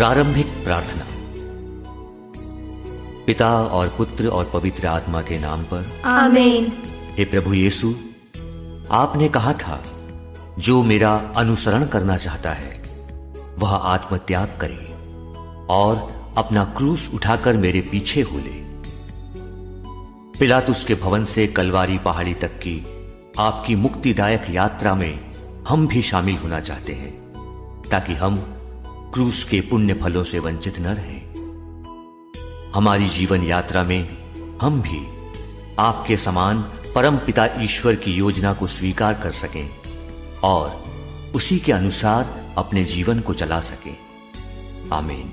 प्रारंभिक प्रार्थना। पिता और पुत्र और पवित्र आत्मा के नाम पर आमीन। हे प्रभु यीशु, आपने कहा था जो मेरा अनुसरण करना चाहता है वह आत्मत्याग करे और अपना क्रूस उठाकर मेरे पीछे हो ले। पिलातुस के भवन से कलवारी पहाड़ी तक की आपकी मुक्तिदायक यात्रा में हम भी शामिल होना चाहते हैं, ताकि हम क्रूस के पुण्य फलों से वंचित न रहें। हमारी जीवन यात्रा में हम भी आपके समान परम पिता ईश्वर की योजना को स्वीकार कर सकें और उसी के अनुसार अपने जीवन को चला सकें। आमीन।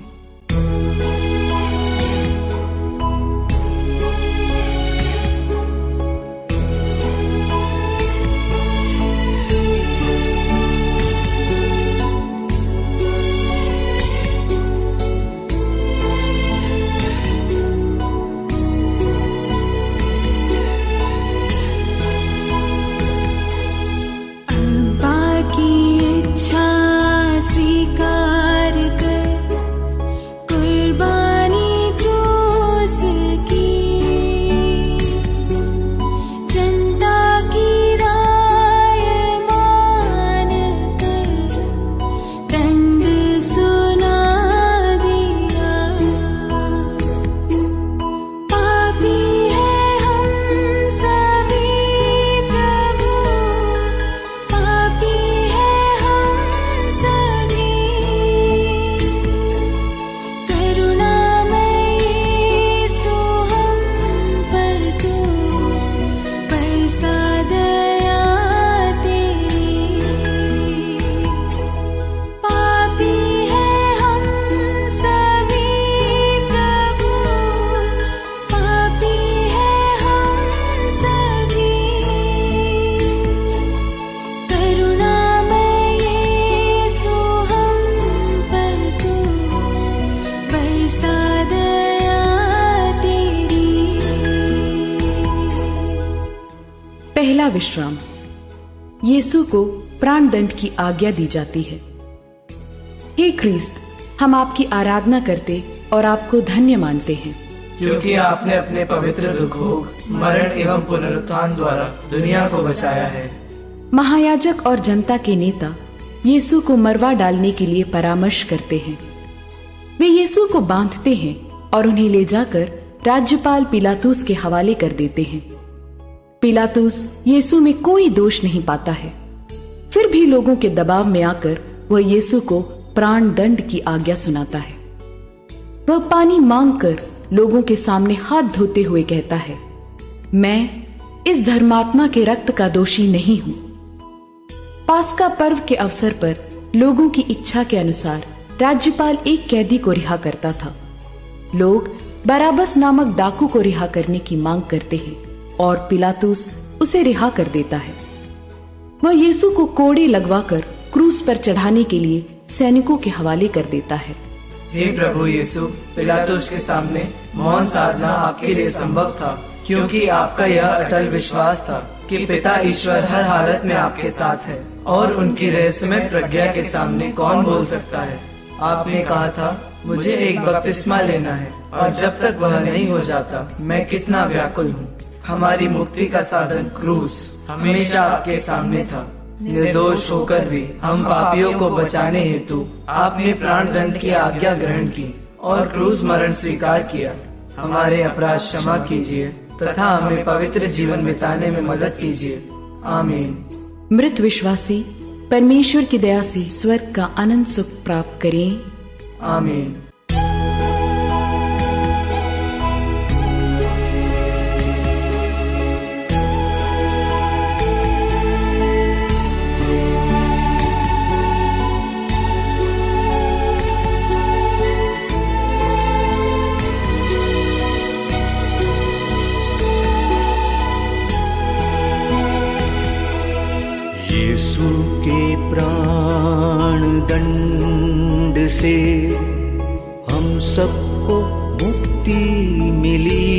पहला विश्राम। यीशु को प्राण दंड की आज्ञा दी जाती है। हे ख्रीस्त, हम आपकी आराधना करते और आपको धन्य मानते हैं, क्योंकि आपने अपने पवित्र दुख भोग, मरण एवं पुनरुत्थान द्वारा दुनिया को बचाया है। महायाजक और जनता के नेता यीशु को मरवा डालने के लिए परामर्श करते हैं। वे यीशु को बांधते हैं और उन्हें ले जाकर राज्यपाल पिलातुस के हवाले कर देते हैं। पिलातुस यीशु में कोई दोष नहीं पाता है, फिर भी लोगों के दबाव में आकर वह यीशु को प्राण दंड की आज्ञा सुनाता है। वह पानी मांगकर लोगों के सामने हाथ धोते हुए कहता है, मैं इस धर्मात्मा के रक्त का दोषी नहीं हूं। पास्का पर्व के अवसर पर लोगों की इच्छा के अनुसार राज्यपाल एक कैदी को रिहा करता था। लोग बराबस नामक डाकू को रिहा करने की मांग करते हैं और पिलातुस उसे रिहा कर देता है। वह यीशु को कोड़े लगवाकर क्रूस पर चढ़ाने के लिए सैनिकों के हवाले कर देता है। हे प्रभु यीशु, पिलातुस के सामने मौन साधना आपके लिए संभव था, क्योंकि आपका यह अटल विश्वास था कि पिता ईश्वर हर हालत में आपके साथ है और उनकी रहस्यमय प्रज्ञा के सामने कौन बोल सकता है। आपने कहा था, मुझे एक बपतिस्मा लेना है और जब तक वह नहीं हो जाता मैं कितना व्याकुल हूँ। हमारी मुक्ति का साधन क्रूस हमेशा आपके सामने था। निर्दोष होकर भी हम पापियों को बचाने हेतु आपने प्राण दंड की आज्ञा ग्रहण की और क्रूस मरण स्वीकार किया। हमारे अपराध क्षमा कीजिए तथा हमें पवित्र जीवन बिताने में मदद कीजिए। आमीन। मृत विश्वासी परमेश्वर की दया से स्वर्ग का अनंत सुख प्राप्त करें। आमीन। यीशु के प्राण दंड से हम सबको मुक्ति मिली।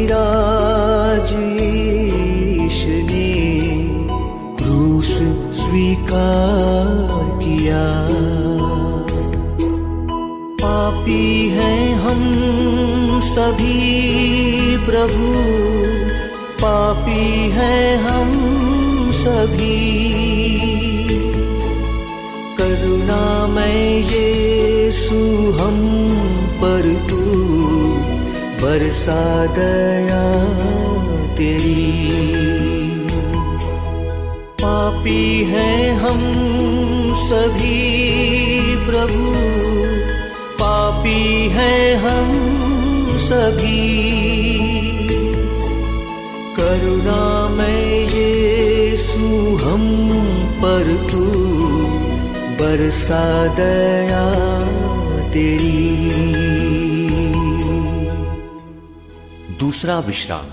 राजाधिराज यीशु ने क्रूस स्वीकार किया। पापी हैं हम सभी प्रभु, पापी हैं हम सभी। करुणामय यीशु हम पर तू बरसा दया तेरी। पापी हैं हम सभी प्रभु, पापी हैं हम सभी। करुणामय यीशु हम पर तू बरसा दया तेरी। दूसरा विश्राम।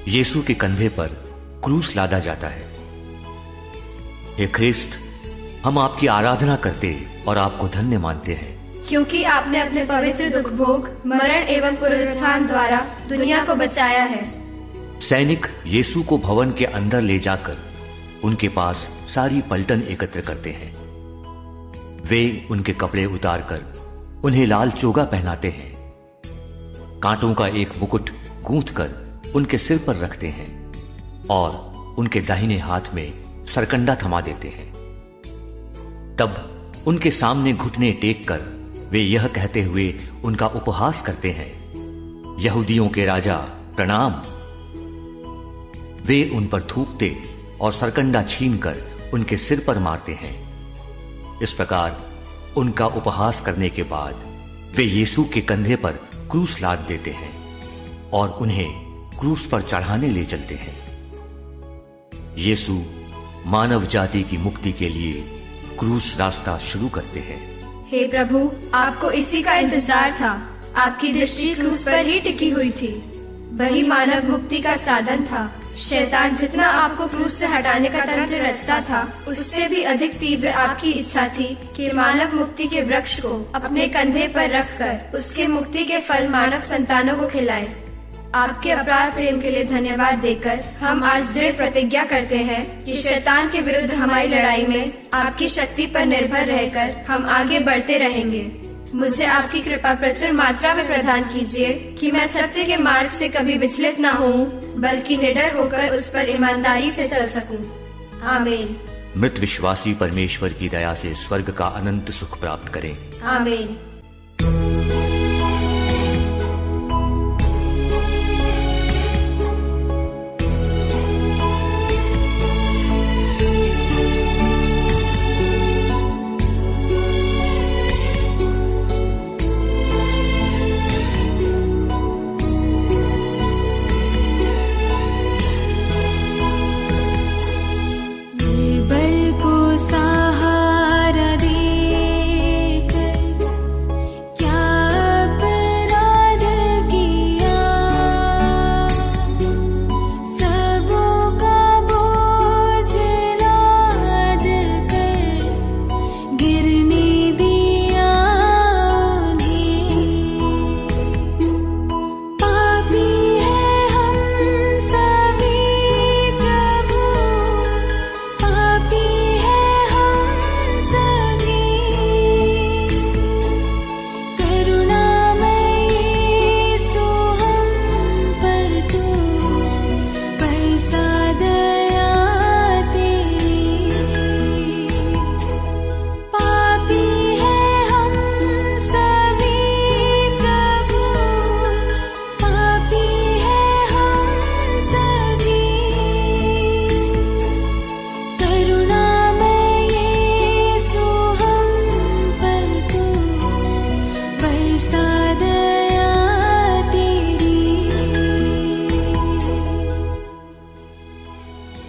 यीशु के कंधे पर क्रूस लादा जाता है। हे ख्रिस्त, हम आपकी आराधना करते और आपको धन्य मानते हैं, क्योंकि आपने अपने पवित्र दुख भोग, मरण एवं पुनरुत्थान द्वारा दुनिया को बचाया है। सैनिक यीशु को भवन के अंदर ले जाकर उनके पास सारी पलटन एकत्र करते हैं। वे उनके कपड़े उतारकर उन्हें लाल चोगा पहनाते हैं, कांटों का एक मुकुट गूंथकर उनके सिर पर रखते हैं और उनके दाहिने हाथ में सरकंडा थमा देते हैं। तब उनके सामने घुटने टेक कर वे यह कहते हुए उनका उपहास करते हैं, यहूदियों के राजा प्रणाम। वे उन पर थूकते और सरकंडा छीनकर उनके सिर पर मारते हैं। इस प्रकार उनका उपहास करने के बाद वे यीशु के कंधे पर क्रूस लाद देते हैं और उन्हें क्रूस पर चढ़ाने ले चलते हैं। यीशु मानव जाति की मुक्ति के लिए क्रूस रास्ता शुरू करते हैं। हे प्रभु, आपको इसी का इंतजार था। आपकी दृष्टि क्रूस पर ही टिकी हुई थी। वही मानव मुक्ति का साधन था। शैतान जितना आपको क्रूस से हटाने का तंत्र रचता था, उससे भी अधिक तीव्र आपकी इच्छा थी कि मानव मुक्ति के वृक्ष को अपने कंधे पर रखकर उसके मुक्ति के फल मानव संतानों को खिलाए। आपके अपार प्रेम के लिए धन्यवाद देकर हम आज दृढ़ प्रतिज्ञा करते हैं कि शैतान के विरुद्ध हमारी लड़ाई में आपकी शक्ति पर निर्भर रहकर हम आगे बढ़ते रहेंगे। मुझे आपकी कृपा प्रचुर मात्रा में प्रदान कीजिए कि मैं सत्य के मार्ग से कभी विचलित न होऊं, बल्कि निडर होकर उस पर ईमानदारी से चल सकूं। आमीन। मृत विश्वासी परमेश्वर की दया से स्वर्ग का अनंत सुख प्राप्त करें। आमीन।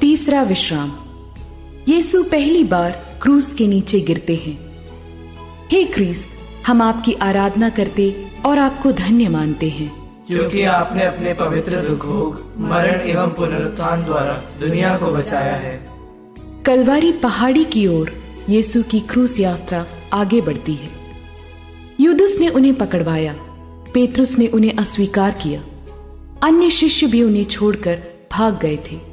तीसरा विश्राम। यीशु पहली बार क्रूस के नीचे गिरते हैं। हे ख्रीस्त, हम आपकी आराधना करते और आपको धन्य मानते हैं, क्योंकि आपने अपने पवित्र दुख भोग, मरण एवं पुनरुत्थान द्वारा दुनिया को बचाया है। कलवारी पहाड़ी की ओर यीशु की क्रूस यात्रा आगे बढ़ती है। यूदस ने उन्हें पकड़वाया, पेतरुस ने उन्हें अस्वीकार किया, अन्य शिष्य भी उन्हें छोड़कर भाग गए थे।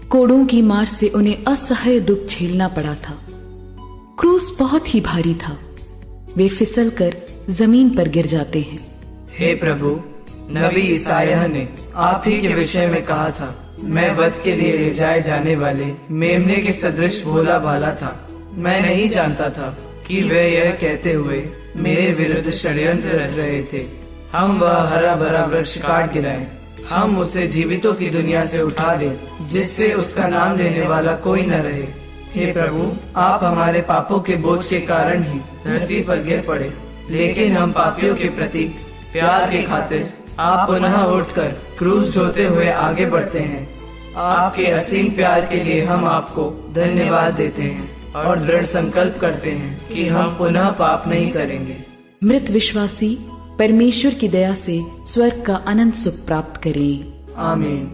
कोड़ों की मार से उन्हें असह्य दुख झेलना पड़ा था। क्रूस बहुत ही भारी था। वे फिसलकर जमीन पर गिर जाते हैं। हे प्रभु, नबी ईसायाह ने आप ही के विषय में कहा था, मैं वध के लिए ले जाए जाने वाले मेमने के सदृश भोला भाला था। मैं नहीं जानता था कि वे यह कहते हुए मेरे विरुद्ध षड्यंत्र रच रहे थे। हम वह हरा भरा वृक्ष काट गिराएं, हम उसे जीवितों की दुनिया से उठा दें, जिससे उसका नाम लेने वाला कोई न रहे। हे प्रभु, आप हमारे पापों के बोझ के कारण ही धरती पर गिर पड़े, लेकिन हम पापियों के प्रति प्यार के खातिर आप पुनः उठकर क्रूस ढोते हुए आगे बढ़ते हैं। आपके असीम प्यार के लिए हम आपको धन्यवाद देते हैं और दृढ़ संकल्प करते हैं कि हम पुनः पाप नहीं करेंगे। मृत विश्वासी परमेश्वर की दया से स्वर्ग का अनंत सुख प्राप्त करें। आमीन।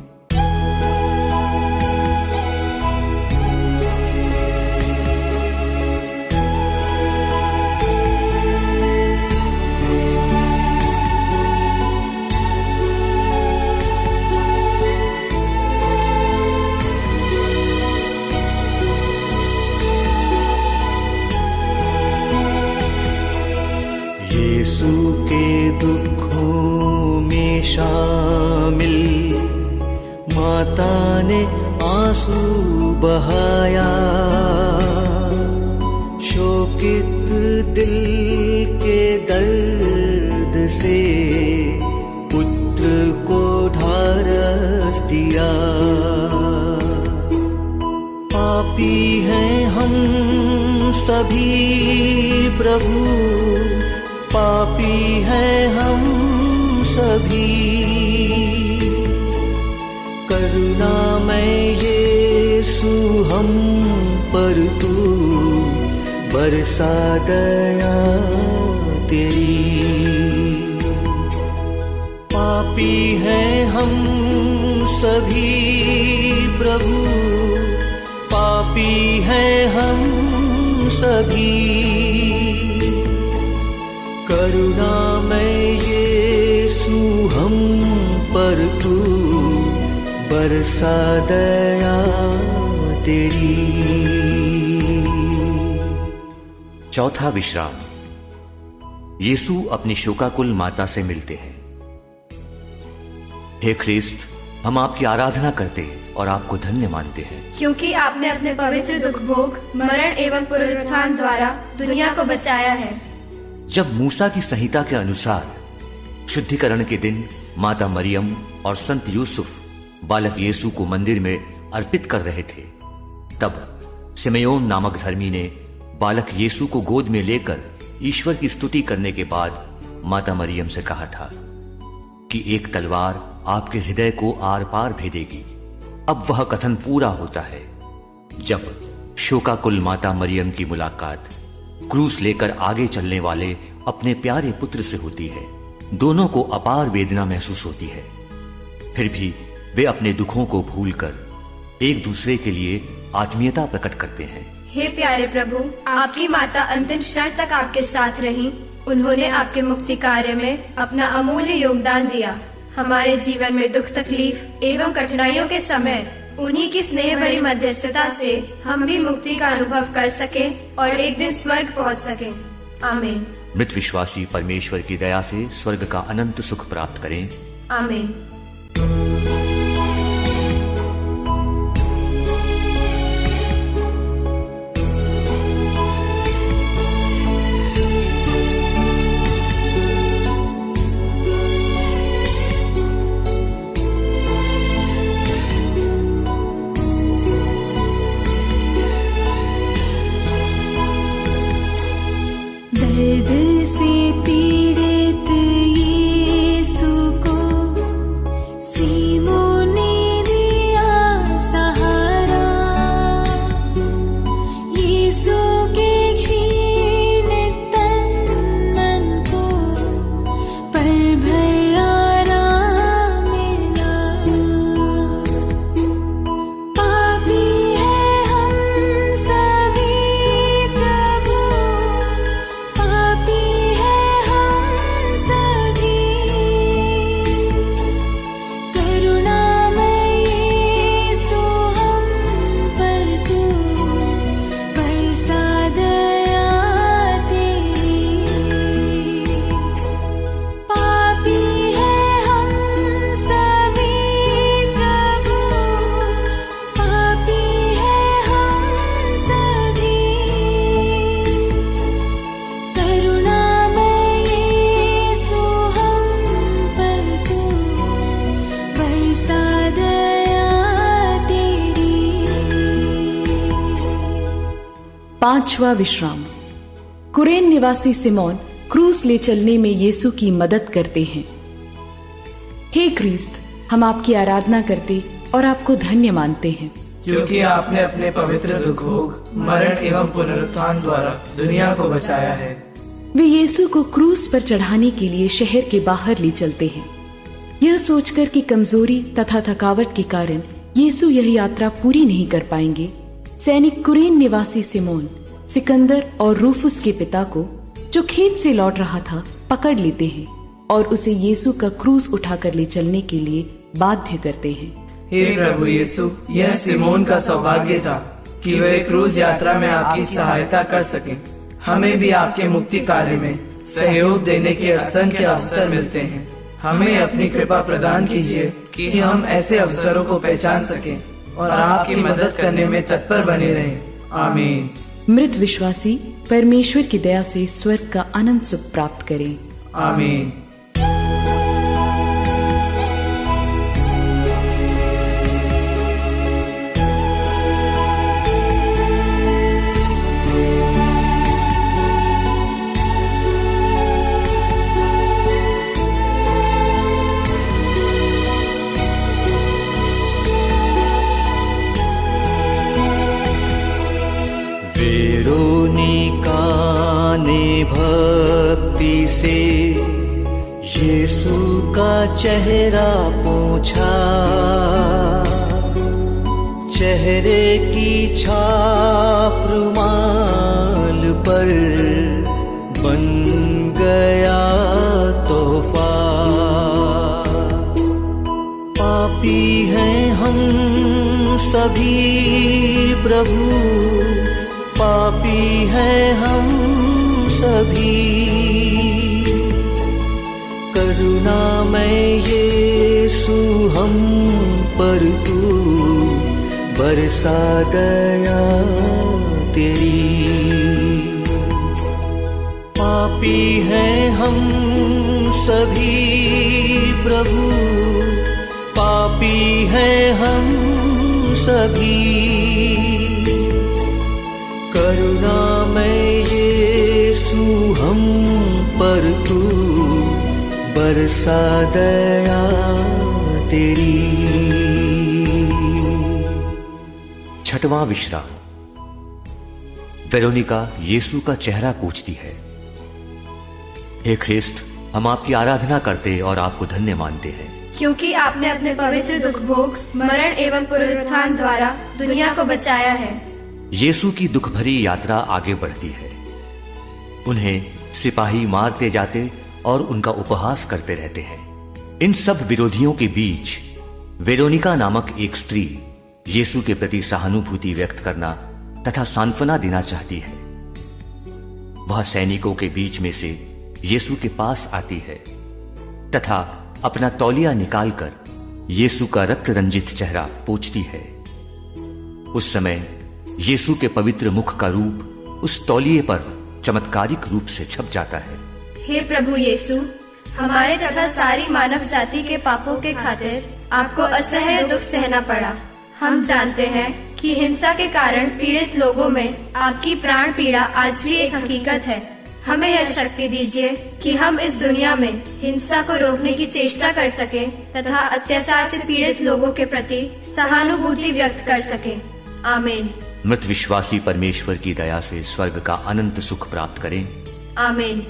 यीशु के दुखों में शामिल माता ने आंसू बहाया, शोकित दिल के दर्द से पुत्र को ढारस दिया। पापी हैं हम सभी प्रभु, पापी हैं हम सभी, करुणामय यीशु हम पर तू बरसा दया तेरी। पापी हैं हम सभी प्रभु, पापी हैं हम सभी, करुणामय यीशु हम पर तू बरसा दया तेरी। चौथा विश्राम। यीशु अपनी शोकाकुल माता से मिलते हैं। हे ख्रिस्त, हम आपकी आराधना करते और आपको धन्य मानते हैं, क्योंकि आपने अपने पवित्र दुख भोग, मरण एवं पुनरुत्थान द्वारा दुनिया को बचाया है। जब मूसा की संहिता के अनुसार शुद्धिकरण के दिन माता मरियम और संत यूसुफ बालक यीशु को मंदिर में अर्पित कर रहे थे, तब सिमयोन नामक धर्मी ने बालक यीशु को गोद में लेकर ईश्वर की स्तुति करने के बाद माता मरियम से कहा था कि एक तलवार आपके हृदय को आर पार भेदेगी। अब वह कथन पूरा होता है जब शोकाकुल माता मरियम की मुलाकात क्रूस लेकर आगे चलने वाले अपने प्यारे पुत्र से होती है। दोनों को अपार वेदना महसूस होती है, फिर भी वे अपने दुखों को भूलकर एक दूसरे के लिए आत्मीयता प्रकट करते हैं। हे प्यारे प्रभु, आपकी माता अंतिम क्षण तक आपके साथ रही। उन्होंने आपके मुक्ति कार्य में अपना अमूल्य योगदान दिया। हमारे जीवन में दुख, तकलीफ एवं कठिनाइयों के समय उन्हीं की स्नेह भरी मध्यस्थता से हम भी मुक्ति का अनुभव कर सके और एक दिन स्वर्ग पहुंच सके। आमीन। मृत विश्वासी परमेश्वर की दया से स्वर्ग का अनंत सुख प्राप्त करें। आमीन। दर्द से पीड़ित यीशु को 5वां विश्राम। कुरेन निवासी सिमोन क्रूस ले चलने में यीशु की मदद करते हैं। हे क्रिस्त, हम आपकी आराधना करते और आपको धन्य मानते हैं, क्योंकि आपने अपने पवित्र दुख भोग, मरण एवं पुनरुत्थान द्वारा दुनिया को बचाया है। वे यीशु को क्रूस पर चढ़ाने के लिए शहर के बाहर ले चलते हैं, यह सोचकर कि कमजोरी तथा थकावट के कारण यीशु यह यात्रा पूरी नहीं कर पाएंगे। सैनिक कुरेन निवासी सिमोन सिकंदर और रूफुस के पिता को, जो खेत से लौट रहा था, पकड़ लेते हैं और उसे यीशु का क्रूस उठाकर ले चलने के लिए बाध्य करते हैं। हे प्रभु यीशु, यह सिमोन का सौभाग्य था कि वे क्रूज यात्रा में आपकी सहायता कर सके। हमें भी आपके मुक्ति कार्य में सहयोग देने के असंख्य अवसर मिलते हैं। हमें अपनी कृपा प्रदान कीजिए कि हम ऐसे अवसरों को पहचान सकें और आपकी मदद करने में तत्पर बने रहें। आमीन। मृत विश्वासी परमेश्वर की दया से स्वर्ग का अनंत सुख प्राप्त करें। आमीन। वेरोनिका ने भक्ति से यीशु का चेहरा पोंछा, चेहरे की छाप रुमाल पर बन गया तोहफा। पापी हैं हम सभी प्रभु, पापी हैं हम सभी, करुणामय यीशु हम पर तू बरसा दया तेरी। पापी हैं हम सभी प्रभु, पापी हैं हम सभी, करुणामय यीशु हम पर तू बरसा दया तेरी। 6वां विश्राम। वेरोनिका यीशु का चेहरा पूछती है। हे ख्रिस्त, हम आपकी आराधना करते और आपको धन्य मानते हैं, क्योंकि आपने अपने पवित्र दुख भोग, मरण एवं पुनरुत्थान द्वारा दुनिया को बचाया है। यीशु की दुख भरी यात्रा आगे बढ़ती है। उन्हें सिपाही मारते जाते और उनका उपहास करते रहते हैं। इन सब विरोधियों के बीच वेरोनिका नामक एक स्त्री यीशु के प्रति सहानुभूति व्यक्त करना तथा सांत्वना देना चाहती है। वह सैनिकों के बीच में से यीशु के पास आती है तथा अपना तौलिया निकालकर यीशु का रक्त रंजित चेहरा पोंछती है। उस समय यीशु के पवित्र मुख का रूप उस तौलिए पर चमत्कारिक रूप से छप जाता है। हे प्रभु यीशु, हमारे तथा सारी मानव जाति के पापों के खातिर आपको असह्य दुख सहना पड़ा। हम जानते हैं कि हिंसा के कारण पीड़ित लोगों में आपकी प्राण पीड़ा आज भी एक हकीकत है। हमें यह शक्ति दीजिए कि हम इस दुनिया में हिंसा को रोकने की चेष्टा कर सके तथा अत्याचार से पीड़ित लोगों के प्रति सहानुभूति व्यक्त कर सके। आमीन। मृत विश्वासी परमेश्वर की दया से स्वर्ग का अनंत सुख प्राप्त करें। आमीन।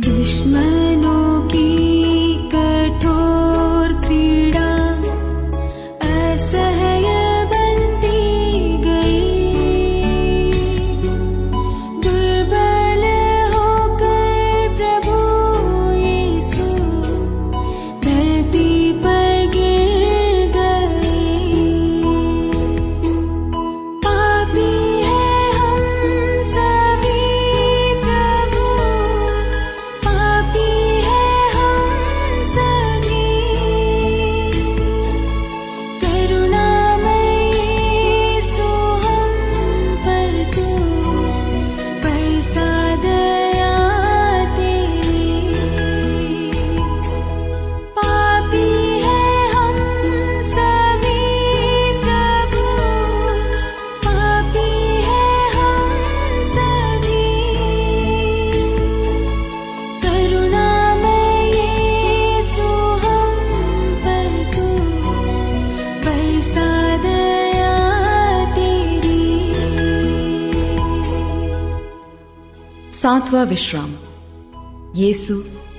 दुश्मनों की कठोर क्रीड़ा 7वां विश्राम। यीशु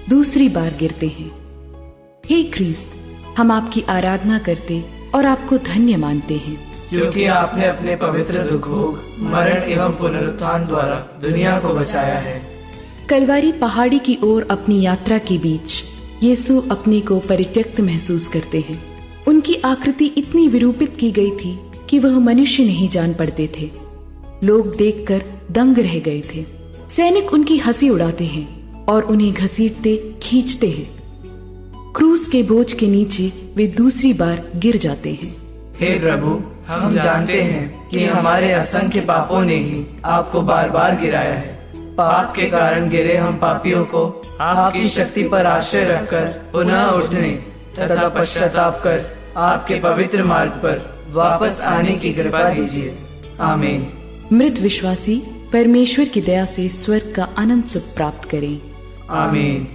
दूसरी बार गिरते हैं। हे ख्रीस्त, हम आपकी आराधना करते और आपको धन्य मानते हैं, क्योंकि आपने अपने पवित्र दुख भोग, मरण एवं पुनरुत्थान द्वारा दुनिया को बचाया है। कलवारी पहाड़ी की ओर अपनी यात्रा के बीच यीशु अपने को परित्यक्त महसूस करते हैं। उनकी आकृति इतनी विरूपित की गई थी कि वह मनुष्य नहीं जान पड़ते थे। लोग देखकर दंग रह गए थे। सैनिक उनकी हंसी उड़ाते हैं और उन्हें घसीटते खींचते हैं। क्रूस के बोझ के नीचे वे दूसरी बार गिर जाते हैं। हे प्रभु, हम जानते हैं कि हमारे असंख्य पापों ने ही आपको बार बार गिराया है। पाप के कारण गिरे हम पापियों को आपकी शक्ति पर आश्रय रखकर पुनः उठने तथा पश्चाताप कर आपके पवित्र मार्ग पर वापस आने की कृपा दीजिए। आमीन। मृत विश्वासी परमेश्वर की दया से स्वर्ग का अनंत सुख प्राप्त करें। आमीन।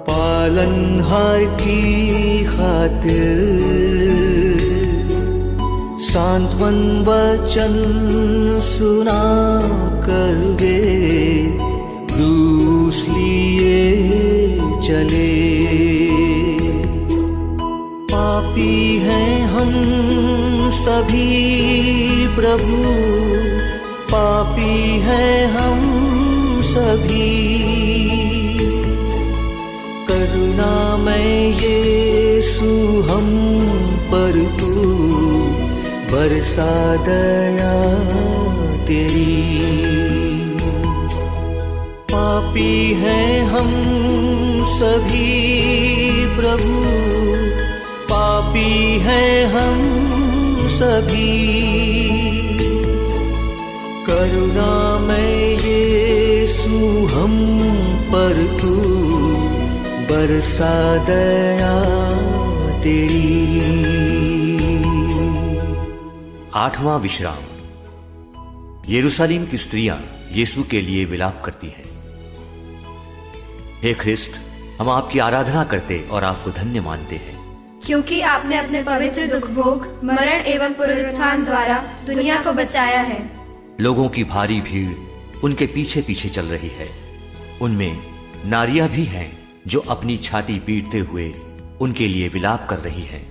पालनहार की खातिर सांत्वन वचन सुना कर वे क्रूस लिए चले। पापी हैं हम सभी प्रभु, पापी हैं हम सभी। करुणामय यीशु हम पर तू बरसा दया तेरी। पापी हैं हम सभी प्रभु, पापी हैं हम सभी। करुणामय यीशु हम पर तू बरसा दया तेरी। 8वां विश्राम। यरूशलेम की स्त्रियां यीशु के लिए विलाप करती हैं। हे ख्रिस्त, हम आपकी आराधना करते और आपको धन्य मानते हैं, क्योंकि आपने अपने पवित्र दुख भोग, मरण एवं पुनरुत्थान द्वारा दुनिया को बचाया है। लोगों की भारी भीड़ उनके पीछे पीछे चल रही है। उनमें नारियां भी हैं जो अपनी छाती पीटते हुए उनके लिए विलाप कर रही हैं।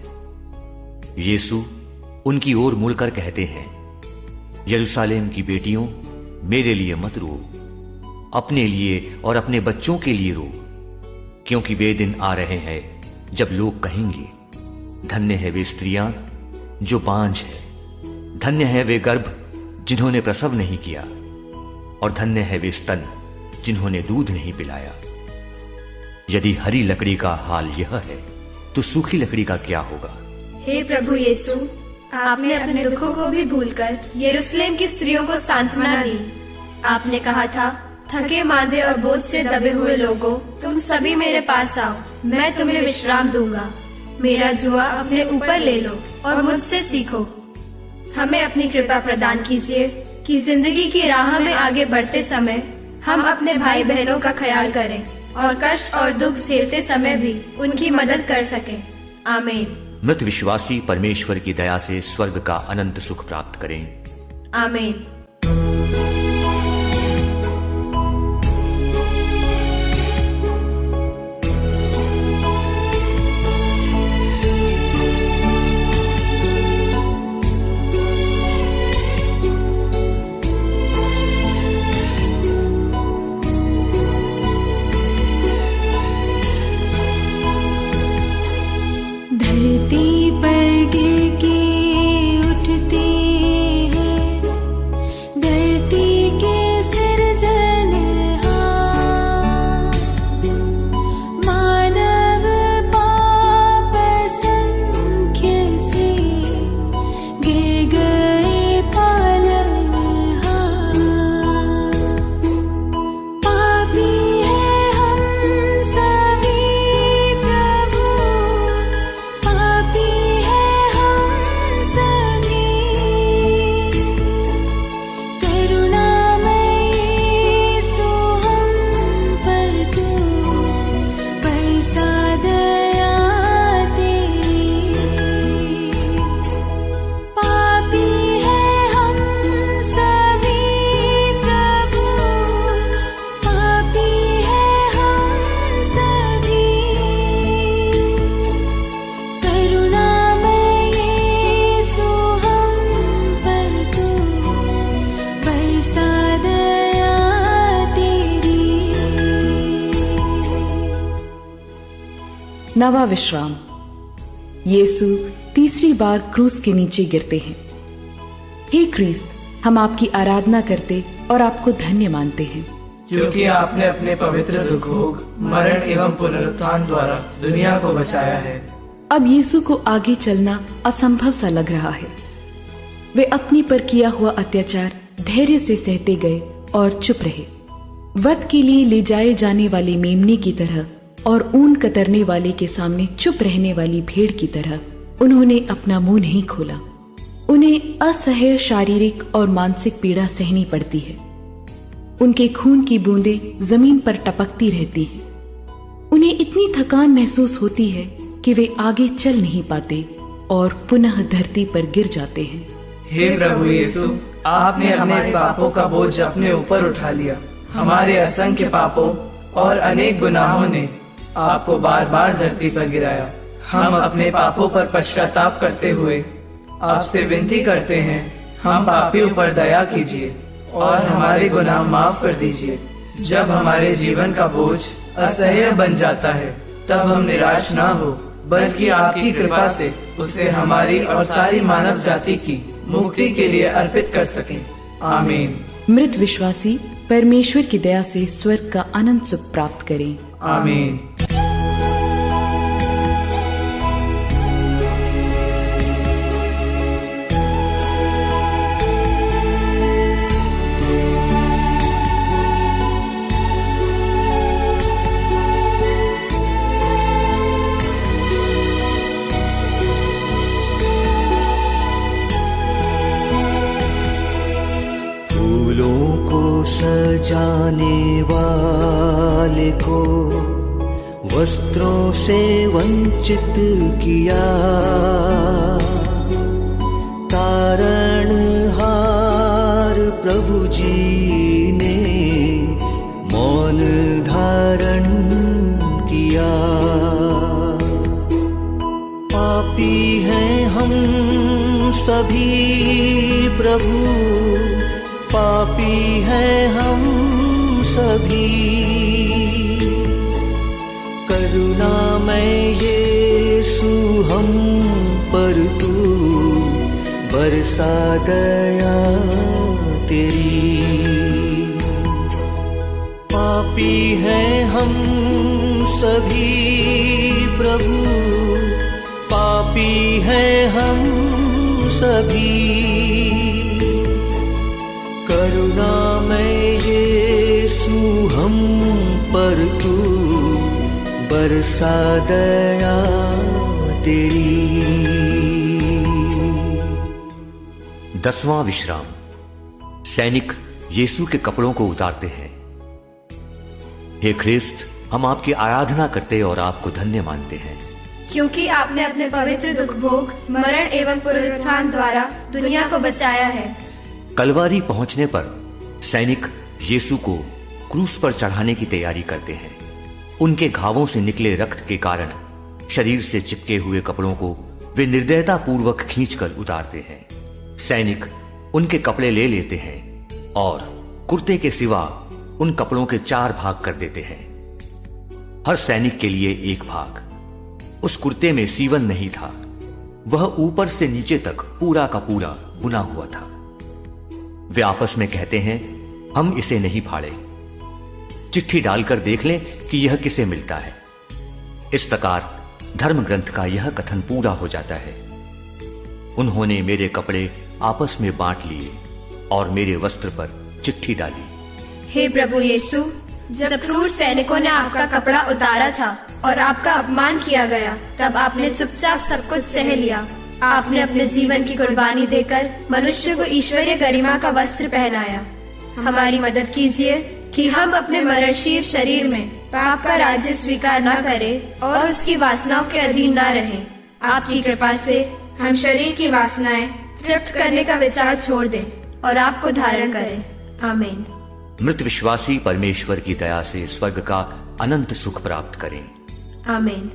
यीशु उनकी ओर मुड़कर कहते हैं, यरूशलेम की बेटियों, मेरे लिए मत रो, अपने लिए और अपने बच्चों के लिए रो, क्योंकि वे दिन आ रहे हैं जब लोग कहेंगे, धन्य है वे स्त्रियां जो बांझ है, धन्य है वे गर्भ जिन्होंने प्रसव नहीं किया, और धन्य है वे स्तन जिन्होंने दूध नहीं पिलाया। यदि हरी लकड़ी का हाल यह है, तो सूखी लकड़ी का क्या होगा। हे प्रभु यीशु, आपने अपने दुखों को भी भूलकर यरूशलेम की स्त्रियों को सांत्वना दी। आपने कहा था, थके मांदे और बोझ से दबे हुए लोगों, तुम सभी मेरे पास आओ, मैं तुम्हें विश्राम दूंगा। मेरा जुआ अपने ऊपर ले लो और मुझसे सीखो। हमें अपनी कृपा प्रदान कीजिए कि जिंदगी की राह में आगे बढ़ते समय हम अपने भाई बहनों का ख्याल करें और कष्ट और दुख झेलते समय भी उनकी मदद कर सकें। आमीन। मृत विश्वासी परमेश्वर की दया से स्वर्ग का अनंत सुख प्राप्त करें। आमीन। धरती पर गिर के उठते हैं नवा विश्राम। यीशु तीसरी बार क्रूस के नीचे गिरते हैं। हे क्रिस्त, हम आपकी आराधना करते और आपको धन्य मानते हैं, क्योंकि आपने अपने पवित्र दुख भोग, मरण एवं पुनरुत्थान द्वारा दुनिया को बचाया है। अब यीशु को आगे चलना असंभव सा लग रहा है। वे अपनी पर किया हुआ अत्याचार धैर्य से सहते गए और चुप रहे। वध के लिए ले जाए जाने वाले मेमने की तरह और ऊन कतरने वाले के सामने चुप रहने वाली भेड़ की तरह उन्होंने अपना मुंह नहीं खोला। उन्हें असह्य शारीरिक और मानसिक पीड़ा सहनी पड़ती है। उनके खून की बूंदें जमीन पर टपकती रहती हैं। उन्हें इतनी थकान महसूस होती है कि वे आगे चल नहीं पाते और पुनः धरती पर गिर जाते हैं। हे प्रभु यीशु, आपने हमारे पापों का बोझ अपने ऊपर उठा लिया। हमारे असंख्य पापों और अनेक गुनाहों ने आपको बार बार धरती पर गिराया। हम अपने पापों पर पश्चाताप करते हुए आपसे विनती करते हैं, हम पापियों पर दया कीजिए और हमारे गुनाह माफ कर दीजिए। जब हमारे जीवन का बोझ असह्य बन जाता है, तब हम निराश ना हो, बल्कि आपकी कृपा से उसे हमारी और सारी मानव जाति की मुक्ति के लिए अर्पित कर सकें। आमीन। मृत विश्वासी परमेश्वर की दया से स्वर्ग का अनंत सुख प्राप्त करें। आमीन। सजाने वाले को वस्त्रों से वंचित किया, तारणहार प्रभु जी ने मौन धारण किया। पापी हैं हम सभी प्रभु, पापी हैं हम सभी, करुणामय यीशु हम पर तू बरसा दया तेरी। पापी हैं हम सभी प्रभु, पापी हैं हम सभी, करुणामय यीशु हम पर तू बरसा दया तेरी। 10वां विश्राम। सैनिक यीशु के कपड़ों को उतारते हैं। हे ख्रिस्त, हम आपकी आराधना करते और आपको धन्य मानते हैं, क्योंकि आपने अपने पवित्र दुख भोग, मरण एवं पुनरुत्थान द्वारा दुनिया को बचाया है। कलवारी पहुंचने पर सैनिक यीशु को क्रूस पर चढ़ाने की तैयारी करते हैं। उनके घावों से निकले रक्त के कारण शरीर से चिपके हुए कपड़ों को वे निर्दयता पूर्वक खींचकर उतारते हैं। सैनिक उनके कपड़े ले लेते हैं और कुर्ते के सिवा उन कपड़ों के 4 भाग कर देते हैं। हर सैनिक के लिए एक भाग। उस कुर्ते में सीवन नहीं था, वह ऊपर से नीचे तक पूरा का पूरा बुना हुआ था। वे आपस में कहते हैं, हम इसे नहीं फाड़े, चिट्ठी डालकर देख लें कि यह किसे मिलता है। इस प्रकार धर्म ग्रंथ का यह कथन पूरा हो जाता है, उन्होंने मेरे कपड़े आपस में बांट लिए और मेरे वस्त्र पर चिट्ठी डाली। हे प्रभु यीशु, जब क्रूर सैनिकों ने आपका कपड़ा उतारा था और आपका अपमान किया गया, तब आपने चुपचाप सब कुछ सह लिया। आपने अपने जीवन की कुर्बानी देकर मनुष्य को ईश्वरीय गरिमा का वस्त्र पहनाया। हमारी मदद कीजिए कि हम अपने मरणशील शरीर में पाप का राज्य स्वीकार न करें और उसकी वासनाओं के अधीन न रहें। आपकी कृपा से हम शरीर की वासनाएं तृप्त करने का विचार छोड़ दें और आपको धारण करें। आमीन। मृत विश्वासी परमेश्वर की दया से स्वर्ग का अनंत सुख प्राप्त करें। आमीन।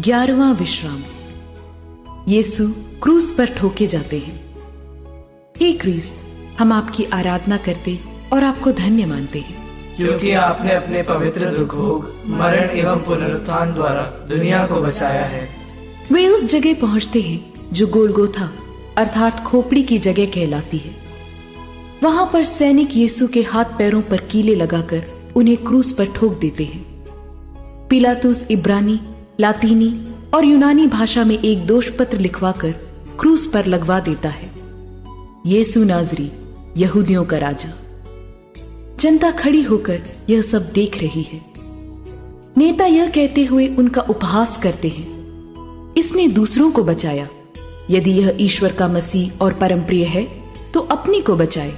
11वां विश्राम। यीशु क्रूस पर ठोके जाते हैं। हे क्रिस्त, हम आपकी आराधना करते और आपको धन्य मानते हैं, क्योंकि आपने अपने पवित्र दुख भोग, मरण एवं पुनरुत्थान द्वारा दुनिया को बचाया है। वे उस जगह पहुंचते हैं जो गोलगोथा अर्थात खोपड़ी की जगह कहलाती है। वहां पर सैनिक यीशु के हाथ पैरों पर कीले लगाकर उन्हें क्रूस पर ठोक देते हैं। पिलातुस इब्रानी, लातीनी और यूनानी भाषा में एक दोष पत्र लिखवाकर क्रूस पर लगवा देता है, यीशु नाजरी, यहूदियों का राजा। जनता खड़ी होकर यह सब देख रही है। नेता यह कहते हुए उनका उपहास करते हैं, इसने दूसरों को बचाया, यदि यह ईश्वर का मसीह और परमप्रिय है तो अपनी को बचाए।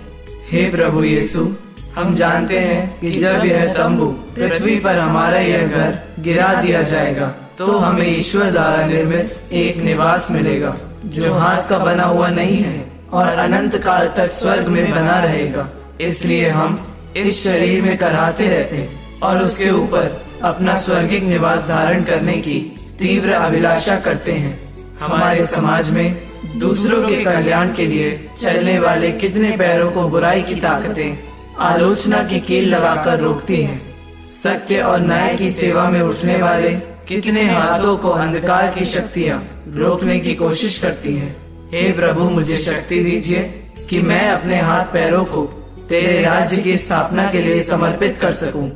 हे प्रभु यीशु, हम जानते हैं कि जब यह तंबू पृथ्वी पर हमारा यह घर गिरा दिया जाएगा तो हमें ईश्वर द्वारा निर्मित एक निवास मिलेगा जो हाथ का बना हुआ नहीं है और अनंत काल तक स्वर्ग में बना रहेगा। इसलिए हम इस शरीर में कराहते रहते हैं और उसके ऊपर अपना स्वर्गिक निवास धारण करने की तीव्र अभिलाषा करते हैं। हमारे समाज में दूसरों के कल्याण के लिए चलने वाले कितने पैरों को बुराई की ताकतें आलोचना की कील लगाकर रोकती हैं। सत्य और न्याय की सेवा में उठने वाले कितने हाथों को अंधकार की शक्तियाँ रोकने की कोशिश करती हैं। हे प्रभु, मुझे शक्ति दीजिए कि मैं अपने हाथ पैरों को तेरे राज्य की स्थापना के लिए समर्पित कर सकूं।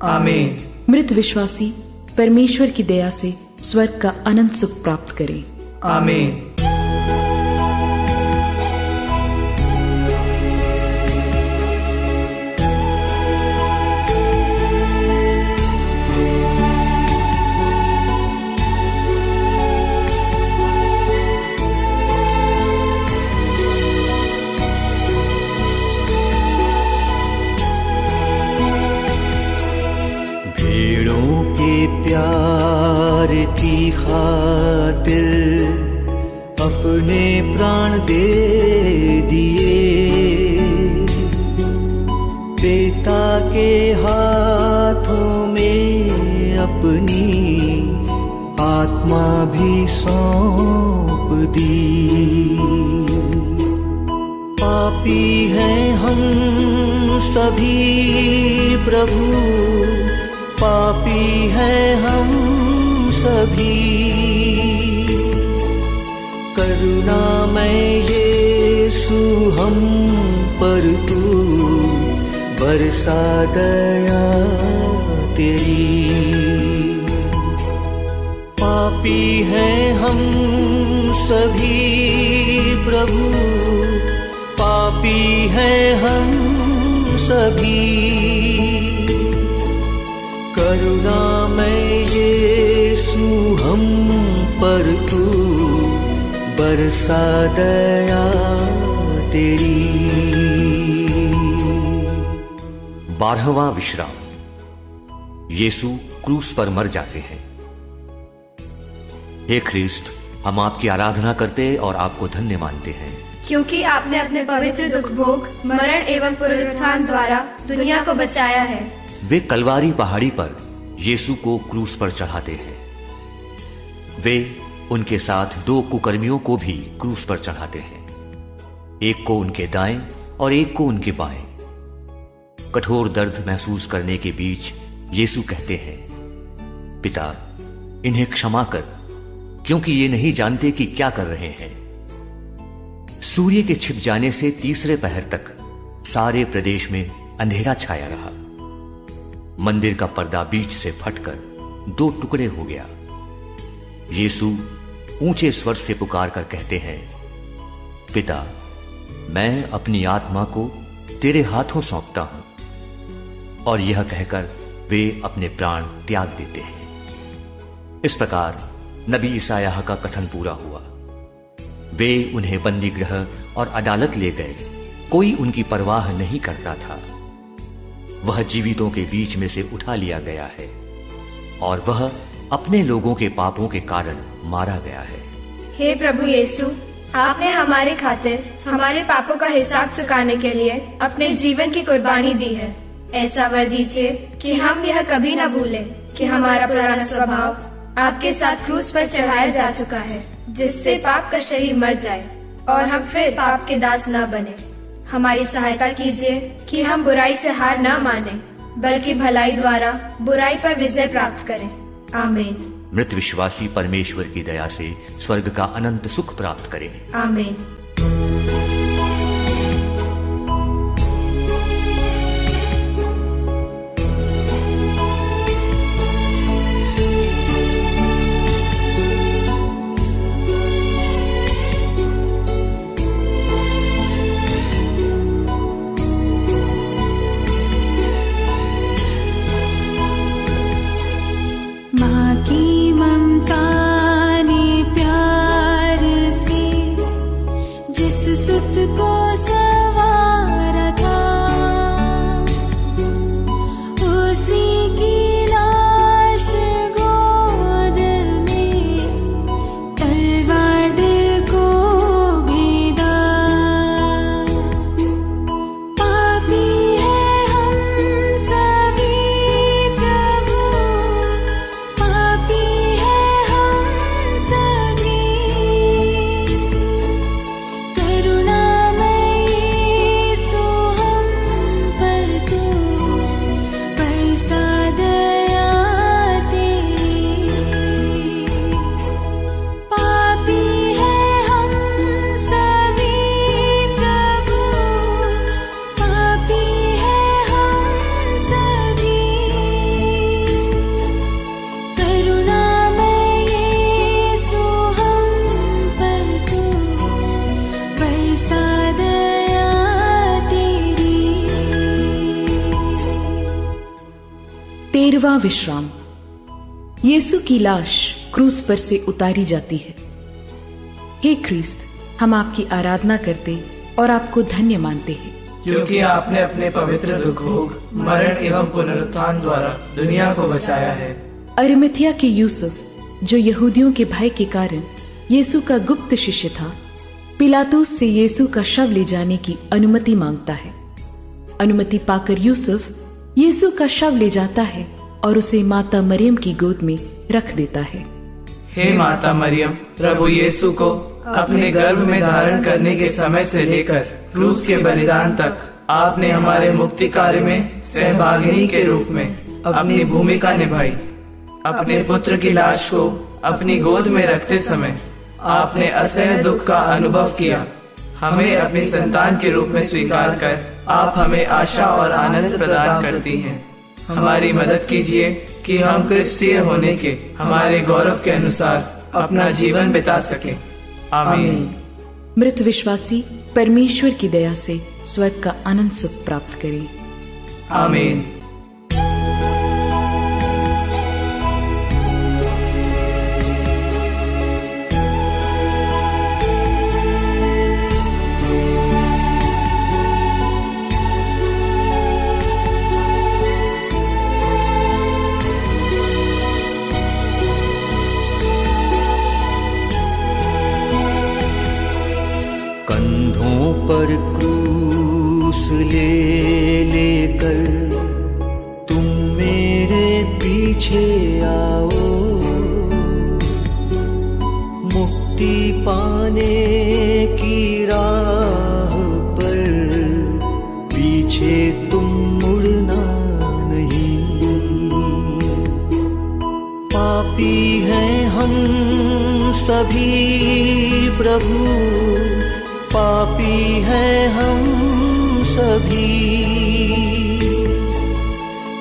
आमीन। मृत विश्वासी परमेश्वर की दया से स्वर्ग का अनंत सुख प्राप्त करें। आमीन। प्यार की खातिर अपने प्राण दे दिए, पिता के हाथों में अपनी आत्मा भी सौंप दी। पापी हैं हम सभी प्रभु, पापी हैं हम सभी, करुणामय यीशु हम पर तू बरसा दया तेरी। पापी हैं हम सभी प्रभु, पापी हैं हम सभी, करुणामय यीशु हम पर तू बरसा दया तेरी। 12वां विश्राम। यीशु क्रूस पर मर जाते हैं। हे ख्रीस्त, हम आपकी आराधना करते और आपको धन्य मानते हैं, क्योंकि आपने अपने पवित्र दुख भोग, मरण एवं पुनरुत्थान द्वारा दुनिया को बचाया है। वे कलवारी पहाड़ी पर यीशु को क्रूस पर चढ़ाते हैं। वे उनके साथ 2 कुकर्मियों को भी क्रूस पर चढ़ाते हैं, एक को उनके दाएं और एक को उनके बाएं। कठोर दर्द महसूस करने के बीच यीशु कहते हैं, पिता, इन्हें क्षमा कर, क्योंकि ये नहीं जानते कि क्या कर रहे हैं। सूर्य के छिप जाने से तीसरे पहर तक सारे प्रदेश में अंधेरा छाया रहा। मंदिर का पर्दा बीच से फटकर 2 टुकड़े हो गया। यीशु ऊंचे स्वर से पुकार कर कहते हैं, पिता, मैं अपनी आत्मा को तेरे हाथों सौंपता हूं। और यह कहकर वे अपने प्राण त्याग देते हैं। इस प्रकार नबी ईसायाह का कथन पूरा हुआ। वे उन्हें बंदी गृह और अदालत ले गए, कोई उनकी परवाह नहीं करता था। वह जीवितों के बीच में से उठा लिया गया है और वह अपने लोगों के पापों के कारण मारा गया है। हे प्रभु यीशु, आपने हमारे खातिर हमारे पापों का हिसाब चुकाने के लिए अपने जीवन की कुर्बानी दी है। ऐसा वर दीजिए कि हम यह कभी न भूलें कि हमारा पुराना स्वभाव आपके साथ क्रूस पर चढ़ाया जा चुका है, जिससे पाप का शरीर मर जाए और हम फिर पाप के दास न बने। हमारी सहायता कीजिए कि हम बुराई से हार न माने, बल्कि भलाई द्वारा बुराई पर विजय प्राप्त करें। आमीन। मृत विश्वासी परमेश्वर की दया से स्वर्ग का अनंत सुख प्राप्त करें। आमीन। माँ की ममता ने प्यार से जिस सुत को सवारा था, उसी की लाश गोद में तलवार दिल को भेदा। पापी है हम सभी प्रभु, पापी है हम सभी, करुणामय यीशु हम पर तू बरसा दया तेरी। पापी है हम सभी प्रभु, पापी है हम सभी, करुणामय यीशु हम पर तू बरसा दया तेरी। 13वां विश्राम। यीशु की लाश क्रूस पर से उतारी जाती है। हे ख्रीस्त, हम आपकी आराधना करते और आपको धन्य मानते हैं, क्योंकि आपने अपने पवित्र दुख भोग, मरण एवं पुनरुत्थान द्वारा दुनिया को बचाया है। अरिमथिया के यूसुफ, जो यहूदियों के भय के कारण यीशु का गुप्त शिष्य था, पिलातुस से यीशु का शव ले जाने की अनुमति मांगता है। अनुमति पाकर यूसुफ यीशु का शव ले जाता है और उसे माता मरियम की गोद में रख देता है। हे माता मरियम, प्रभु यीशु को अपने गर्भ में धारण करने के समय से लेकर क्रूस के बलिदान तक आपने हमारे मुक्ति कार्य में सहभागिनी के रूप में अपनी भूमिका निभाई। अपने पुत्र की लाश को अपनी गोद में रखते समय आपने असह्य दुख का अनुभव किया। हमें अपनी संतान के रूप में स्वीकार कर आप हमें आशा और आनंद प्रदान करती हैं। हमारी मदद कीजिए कि हम क्रिस्टीय होने के हमारे गौरव के अनुसार अपना जीवन बिता सकें। आमीन। मृत विश्वासी परमेश्वर की दया से स्वर्ग का अनंत सुख प्राप्त करें। आमीन। कंधों पर क्रूस ले लेकर तुम मेरे पीछे आओ, मुक्ति पाने की राह पर पीछे तुम मुड़ना नहीं। पापी हैं हम सभी प्रभु, पापी हैं हम सभी,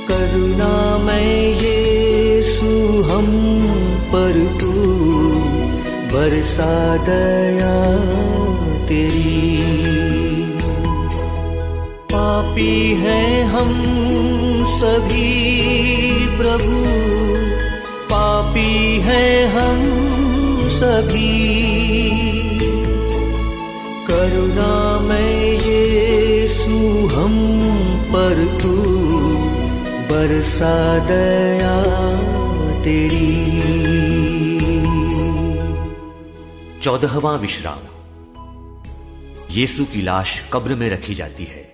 करुणामय यीशु हम पर तू बरसा दया तेरी। पापी हैं हम सभी प्रभु, पापी हैं हम सभी, करुणामय यीशु हम पर तू बरसा दया तेरी। 14वां विश्राम। यीशु की लाश कब्र में रखी जाती है।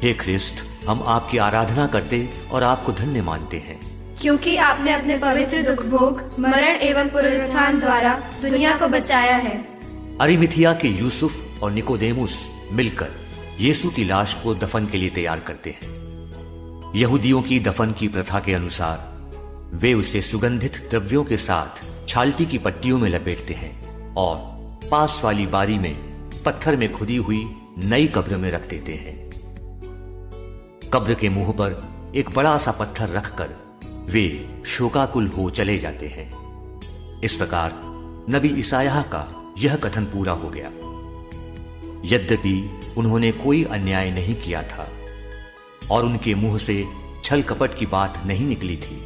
हे ख्रिस्त, हम आपकी आराधना करते और आपको धन्य मानते हैं। क्योंकि आपने अपने पवित्र दुख भोग, मरण एवं पुनरुत्थान द्वारा दुनिया को बचाया है। अरिमथिया के यूसुफ और निकोदेमुस मिलकर यीशु की लाश को दफन के लिए तैयार करते हैं। यहूदियों की दफन की प्रथा के अनुसार वे उसे सुगंधित द्रव्यों के साथ छालटी की पट्टियों में लपेटते हैं और पास वाली बारी में पत्थर में खुदी हुई नई कब्र में रख देते हैं। कब्र के मुंह पर एक बड़ा सा पत्थर रखकर वे शोकाकुल हो चले जाते हैं। इस प्रकार नबी ईसायाह का यह कथन पूरा हो गया। यद्यपि उन्होंने कोई अन्याय नहीं किया था और उनके मुंह से छल कपट की बात नहीं निकली थी,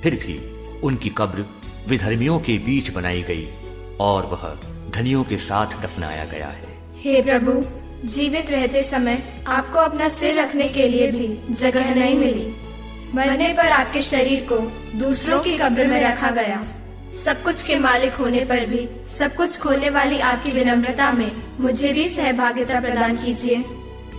फिर भी उनकी कब्र विधर्मियों के बीच बनाई गई और वह धनियों के साथ दफनाया गया है। हे प्रभु, जीवित रहते समय आपको अपना सिर रखने के लिए भी जगह नहीं मिली। मरने पर आपके शरीर को दूसरों की कब्र में रखा गया। सब कुछ के मालिक होने पर भी सब कुछ खोने वाली आपकी विनम्रता में मुझे भी सहभागिता प्रदान कीजिए।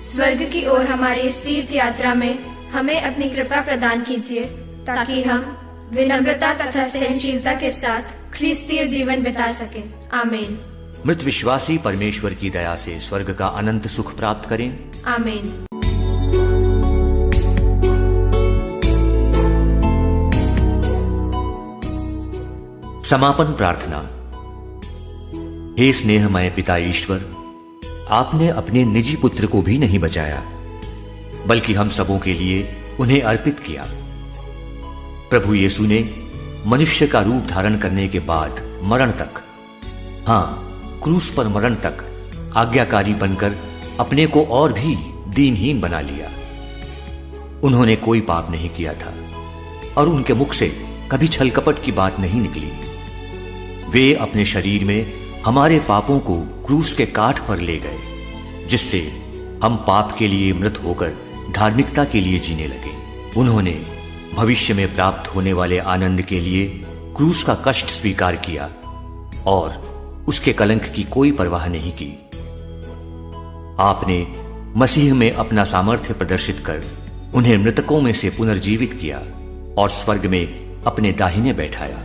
स्वर्ग की ओर हमारी इस तीर्थ यात्रा में हमें अपनी कृपा प्रदान कीजिए, ताकि हम विनम्रता तथा सहनशीलता के साथ ख्रीस्तीय जीवन बिता सके। आमीन। मृत विश्वासी परमेश्वर की दया से स्वर्ग का अनंत सुख प्राप्त करें। आमीन। समापन प्रार्थना। हे स्नेहमय पिता ईश्वर, आपने अपने निजी पुत्र को भी नहीं बचाया, बल्कि हम सबों के लिए उन्हें अर्पित किया। प्रभु यीशु ने मनुष्य का रूप धारण करने के बाद मरण तक, हां क्रूस पर मरण तक आज्ञाकारी बनकर अपने को और भी दीनहीन बना लिया। उन्होंने कोई पाप नहीं किया था और उनके मुख से कभी छल कपट की बात नहीं निकली। वे अपने शरीर में हमारे पापों को क्रूस के काठ पर ले गए, जिससे हम पाप के लिए मृत होकर धार्मिकता के लिए जीने लगे। उन्होंने भविष्य में प्राप्त होने वाले आनंद के लिए क्रूस का कष्ट स्वीकार किया और उसके कलंक की कोई परवाह नहीं की। आपने मसीह में अपना सामर्थ्य प्रदर्शित कर उन्हें मृतकों में से पुनर्जीवित किया और स्वर्ग में अपने दाहिने बैठाया।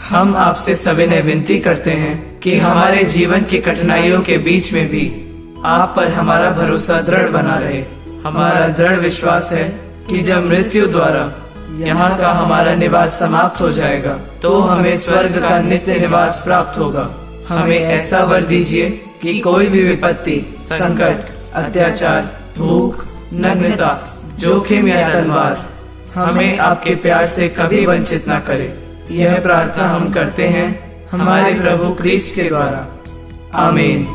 हम आपसे सविनय विनती करते हैं कि हमारे जीवन की कठिनाइयों के बीच में भी आप पर हमारा भरोसा दृढ़ बना रहे। हमारा दृढ़ विश्वास है कि जब मृत्यु द्वारा यहाँ का हमारा निवास समाप्त हो जाएगा तो हमें स्वर्ग का नित्य निवास प्राप्त होगा। हमें ऐसा वर दीजिए कि कोई भी विपत्ति, संकट, अत्याचार, भूख, नग्नता, जोखिम या तलवार हमें आपके प्यार से कभी वंचित न करे। यह प्रार्थना हम करते हैं हमारे प्रभु क्रिस्ट के द्वारा। आमीन।